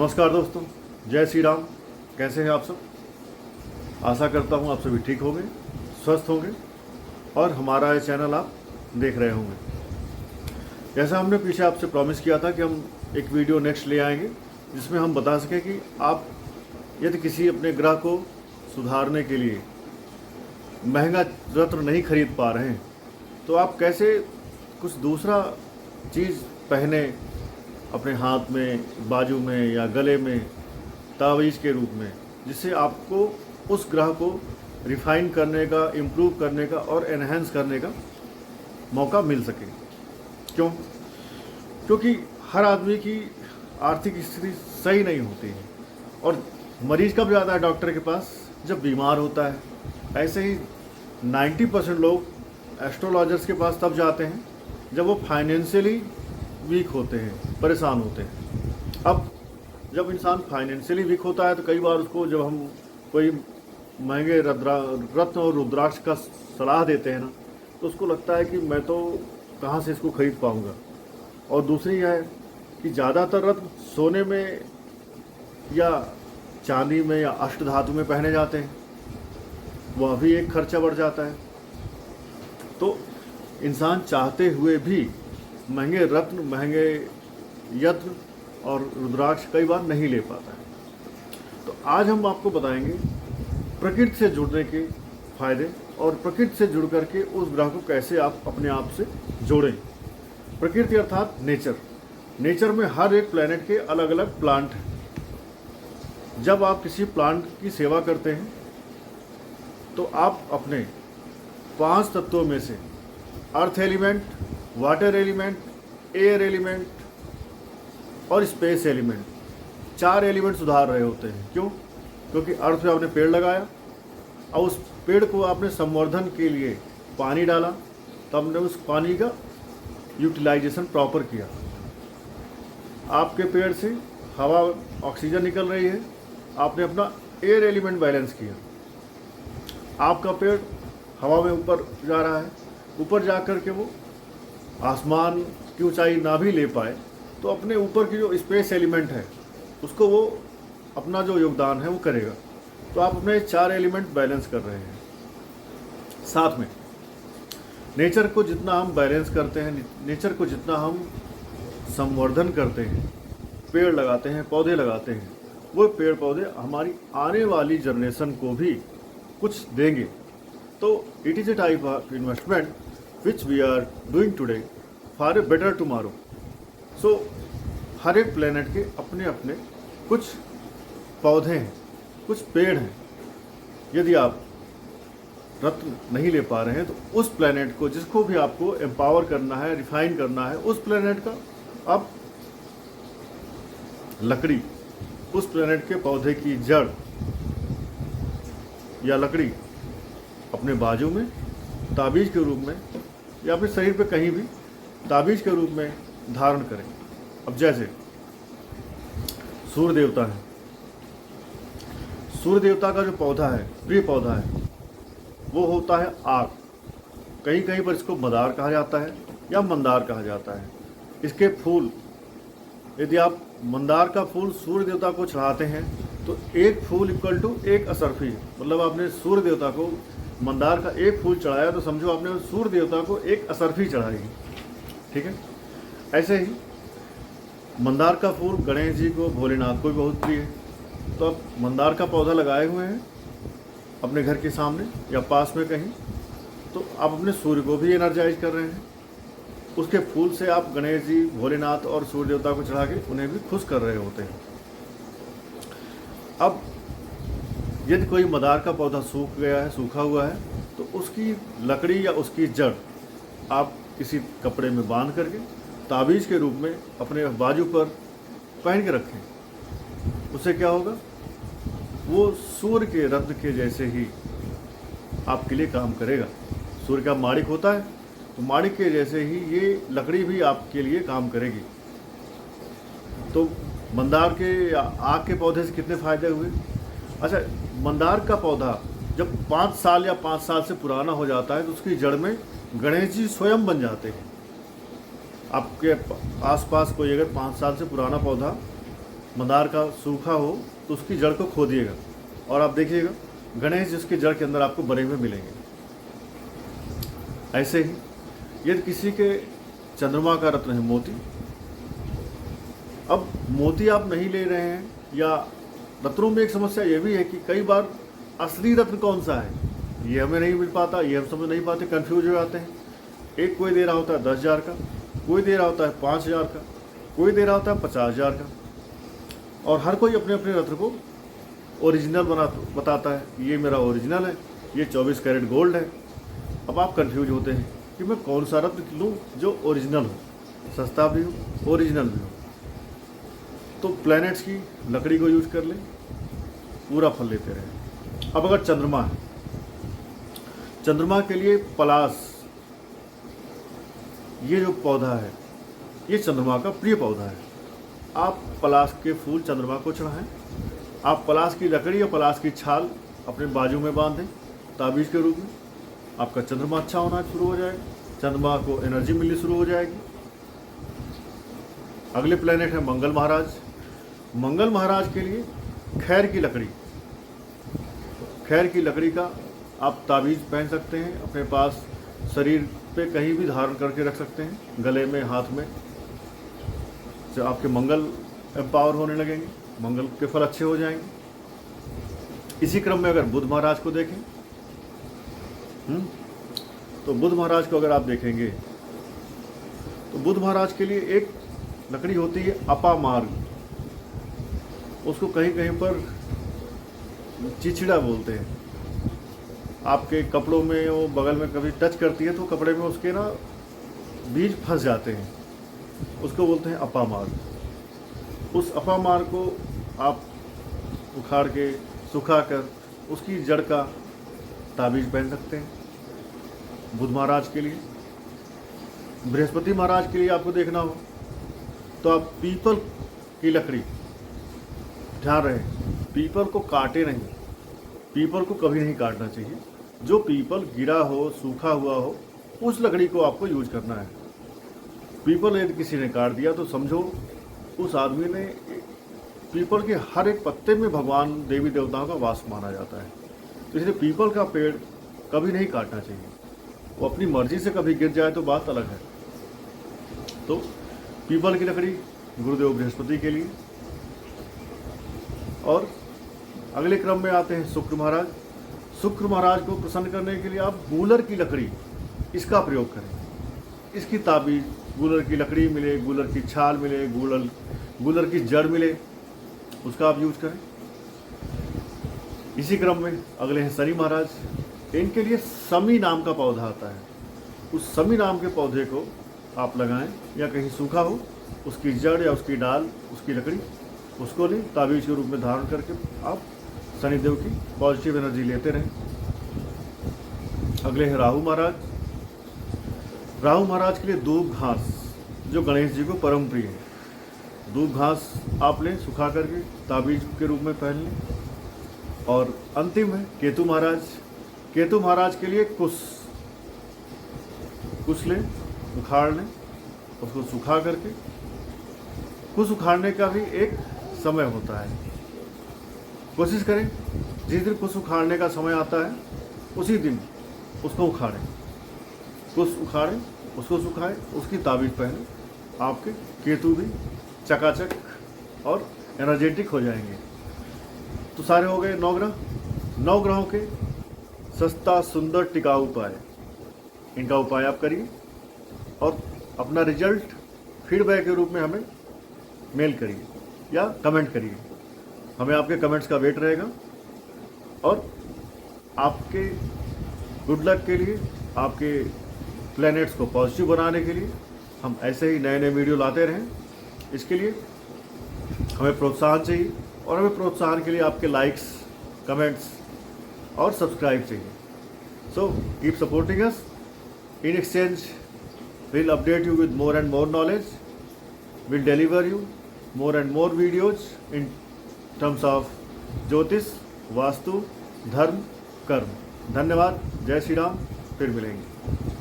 नमस्कार दोस्तों, जय श्री राम। कैसे हैं आप सब? आशा करता हूं आप सभी ठीक होंगे, स्वस्थ होंगे और हमारा ये चैनल आप देख रहे होंगे। जैसा हमने पीछे आपसे प्रॉमिस किया था कि हम एक वीडियो नेक्स्ट ले आएंगे जिसमें हम बता सकें कि आप यदि किसी अपने ग्रह को सुधारने के लिए महंगा रत्न नहीं खरीद पा रहे हैं तो आप कैसे कुछ दूसरा चीज़ पहने अपने हाथ में, बाजू में या गले में तावीज़ के रूप में, जिससे आपको उस ग्रह को रिफाइन करने का, इम्प्रूव करने का और एनहेंस करने का मौका मिल सके। क्यों? क्योंकि हर आदमी की आर्थिक स्थिति सही नहीं होती है और मरीज़ कब जाता है डॉक्टर के पास? जब बीमार होता है। ऐसे ही 90% लोग एस्ट्रोलॉजर्स के पास तब जाते हैं जब वो फाइनेंशियली वीक होते हैं, परेशान होते हैं। अब जब इंसान फाइनेंशियली वीक होता है तो कई बार उसको जब हम कोई महंगे रत्न और रुद्राक्ष का सलाह देते हैं ना, तो उसको लगता है कि मैं तो कहाँ से इसको खरीद पाऊँगा। और दूसरी है कि ज़्यादातर रत्न सोने में या चांदी में या अष्टधातु में पहने जाते हैं, वह भी एक खर्चा बढ़ जाता है। तो इंसान चाहते हुए भी महंगे रत्न, महंगे यत्न और रुद्राक्ष कई बार नहीं ले पाता है। तो आज हम आपको बताएंगे प्रकृति से जुड़ने के फायदे और प्रकृति से जुड़ करके उस ग्रह को कैसे आप अपने आप से जोड़ें। प्रकृति अर्थात नेचर। नेचर में हर एक प्लैनेट के अलग अलग प्लांट हैं। जब आप किसी प्लांट की सेवा करते हैं तो आप अपने 5 तत्वों में से earth element, water element, air element और स्पेस एलिमेंट, 4 एलिमेंट सुधार रहे होते हैं। क्यों? क्योंकि अर्थ पे आपने पेड़ लगाया और उस पेड़ को आपने संवर्धन के लिए पानी डाला, तो हमने उस पानी का यूटिलाइजेशन प्रॉपर किया। आपके पेड़ से हवा, ऑक्सीजन निकल रही है, आपने अपना एयर एलिमेंट बैलेंस किया। आपका पेड़ हवा में ऊपर जा रहा है, ऊपर जा कर के वो आसमान की ऊंचाई ना भी ले पाए तो अपने ऊपर की जो स्पेस एलिमेंट है उसको वो अपना जो योगदान है वो करेगा। तो आप अपने 4 एलिमेंट बैलेंस कर रहे हैं। साथ में नेचर को जितना हम बैलेंस करते हैं, नेचर को जितना हम संवर्धन करते हैं, पेड़ लगाते हैं, पौधे लगाते हैं, वो पेड़ पौधे हमारी आने वाली जनरेशन को भी कुछ देंगे। तो it is a type of investment which we are doing today for a better tomorrow. So हर एक प्लेनेट के अपने अपने कुछ पौधे हैं, कुछ पेड़ हैं। यदि आप रत्न नहीं ले पा रहे हैं तो उस प्लेनेट को, जिसको भी आपको एम्पावर करना है, रिफाइन करना है, उस प्लेनेट का आप लकड़ी, उस प्लेनेट के पौधे की जड़ या लकड़ी अपने बाजू में ताबीज़ के रूप में या अपने शरीर पे कहीं भी ताबीज़ के रूप में धारण करें। अब जैसे सूर्य देवता है, सूर्य देवता का जो पौधा है, प्रिय पौधा है, वो होता है आग। कहीं कहीं पर इसको मदार कहा जाता है या मंदार कहा जाता है। इसके फूल, यदि आप मंदार का फूल सूर्य देवता को चढ़ाते हैं तो एक फूल इक्वल टू एक असरफी, मतलब आपने सूर्य देवता को मंदार का एक फूल चढ़ाया तो समझो आपने सूर्य देवता को एक असरफी चढ़ाई। ठीक है? ऐसे ही मंदार का फूल गणेश जी को, भोलेनाथ को भी बहुत प्रिय है। तो आप मंदार का पौधा लगाए हुए हैं अपने घर के सामने या पास में कहीं, तो आप अपने सूर्य को भी एनर्जाइज कर रहे हैं। उसके फूल से आप गणेश जी, भोलेनाथ और सूर्य देवता को चढ़ा के उन्हें भी खुश कर रहे होते हैं। अब यदि कोई मदार का पौधा सूख गया है, सूखा हुआ है, तो उसकी लकड़ी या उसकी जड़ आप किसी कपड़े में बांध करके ताबीज़ के रूप में अपने बाजू पर पहन के रखें। उससे क्या होगा? वो सूर्य के रत्न के जैसे ही आपके लिए काम करेगा। सूर्य का माणिक होता है, तो माणिक के जैसे ही ये लकड़ी भी आपके लिए काम करेगी। तो मंदार के या आग के पौधे से कितने फ़ायदे हुए? अच्छा, मंदार का पौधा जब 5 साल या 5 साल से पुराना हो जाता है तो उसकी जड़ में गणेश जी स्वयं बन जाते हैं। आपके आसपास कोई अगर 5 साल से पुराना पौधा मंदार का सूखा हो तो उसकी जड़ को खोदिएगा और आप देखिएगा गणेश जी उसकी जड़ के अंदर आपको बने हुए मिलेंगे। ऐसे ही यदि किसी के चंद्रमा का रत्न है मोती, अब मोती आप नहीं ले रहे हैं, या रत्नों में एक समस्या ये भी है कि कई बार असली रत्न कौन सा है ये हमें नहीं मिल पाता, ये हम समझ नहीं पाते, कंफ्यूज हो जाते हैं। एक कोई दे रहा होता है 10,000 का, कोई दे रहा होता है 5,000 का, कोई दे रहा होता है 50,000 का, और हर कोई अपने अपने रत्न को ओरिजिनल बताता है ये मेरा ओरिजिनल है, ये 24 कैरेट गोल्ड है। अब आप कंफ्यूज होते हैं कि मैं कौन सा रत्न लूँ जो ओरिजिनल हो, सस्ता भी हो ओरिजिनल भी हो। तो प्लैनेट्स की लकड़ी को यूज कर लें, पूरा फल लेते रहें। अब अगर चंद्रमा है, चंद्रमा के लिए पलाश, ये जो पौधा है ये चंद्रमा का प्रिय पौधा है। आप पलाश के फूल चंद्रमा को चढ़ाएं। आप पलाश की लकड़ी या पलाश की छाल अपने बाजू में बांधें ताबीज़ के रूप में, आपका चंद्रमा अच्छा होना शुरू हो जाएगा, चंद्रमा को एनर्जी मिलनी शुरू हो जाएगी। अगले प्लेनेट है मंगल महाराज। मंगल महाराज के लिए खैर की लकड़ी, खैर की लकड़ी का आप ताबीज़ पहन सकते हैं, अपने पास शरीर पे कहीं भी धारण करके रख सकते हैं, गले में, हाथ में, जो आपके मंगल एम्पावर होने लगेंगे, मंगल के फल अच्छे हो जाएंगे। इसी क्रम में अगर बुध महाराज को देखें, तो बुध महाराज को अगर आप देखेंगे तो बुध महाराज के लिए एक लकड़ी होती है अपामार्ग, उसको कहीं कहीं पर चिचिड़ा बोलते हैं। आपके कपड़ों में वो बगल में कभी टच करती है तो कपड़े में उसके ना बीज फंस जाते हैं, उसको बोलते हैं अपामार्ग। उस अपामार्ग को आप उखाड़ के सुखा कर उसकी जड़ का ताबीज़ पहन सकते हैं बुध महाराज के लिए। बृहस्पति महाराज के लिए आपको देखना हो तो आप पीपल की लकड़ी, ध्यान रहे पीपल को काटे नहीं, पीपल को कभी नहीं काटना चाहिए। जो पीपल गिरा हो, सूखा हुआ हो, उस लकड़ी को आपको यूज करना है। पीपल यदि किसी ने काट दिया तो समझो उस आदमी ने, पीपल के हर एक पत्ते में भगवान देवी देवताओं का वास माना जाता है, तो इसलिए पीपल का पेड़ कभी नहीं काटना चाहिए। वो अपनी मर्जी से कभी गिर जाए तो बात अलग है। तो पीपल की लकड़ी गुरुदेव बृहस्पति के लिए। और अगले क्रम में आते हैं शुक्र महाराज। शुक्र महाराज को प्रसन्न करने के लिए आप गूलर की लकड़ी, इसका प्रयोग करें। इसकी ताबीज़, गूलर की लकड़ी मिले, गूलर की छाल मिले, गूलर की जड़ मिले, उसका आप यूज करें। इसी क्रम में अगले हैं शनि महाराज। इनके लिए समी नाम का पौधा आता है, उस समी नाम के पौधे को आप लगाएं, या कहीं सूखा हो उसकी जड़ या उसकी डाल, उसकी लकड़ी, उसको लें, ताबीज़ के रूप में धारण करके आप शनिदेव की पॉजिटिव एनर्जी लेते रहें। अगले हैं राहु महाराज। राहु महाराज के लिए दूब घास, जो गणेश जी को परम प्रिय है, दूब घास आप लें सुखा करके, ताबीज़ के रूप में पहन लें। और अंतिम है केतु महाराज। केतु महाराज के लिए कुश लें, उखाड़ लें, उसको सुखा करके, कुश उखाड़ने का भी एक समय होता है। कोशिश करें जिस दिन कुश उखाड़ने का समय आता है उसी दिन उसको उखाड़ें, कुश उखाड़ें, उसको सुखाएं, उसकी ताबीज़ पहने, आपके केतु भी चकाचक और एनर्जेटिक हो जाएंगे। तो सारे हो गए 9 ग्रह। 9 ग्रहों के सस्ता, सुंदर, टिकाऊ उपाय, इनका उपाय आप करिए और अपना रिजल्ट फीडबैक के रूप में हमें मेल करिए या कमेंट करिए। हमें आपके कमेंट्स का वेट रहेगा। और आपके गुड लक के लिए, आपके प्लैनेट्स को पॉजिटिव बनाने के लिए हम ऐसे ही नए नए वीडियो लाते रहें। इसके लिए हमें प्रोत्साहन चाहिए, और हमें प्रोत्साहन के लिए आपके लाइक्स, कमेंट्स और सब्सक्राइब चाहिए। So keep supporting us. In exchange we'll update you with more and more knowledge. We'll deliver you more and more videos in terms of ज्योतिष, वास्तु, धर्म, कर्म। धन्यवाद। जय श्री राम। फिर मिलेंगे।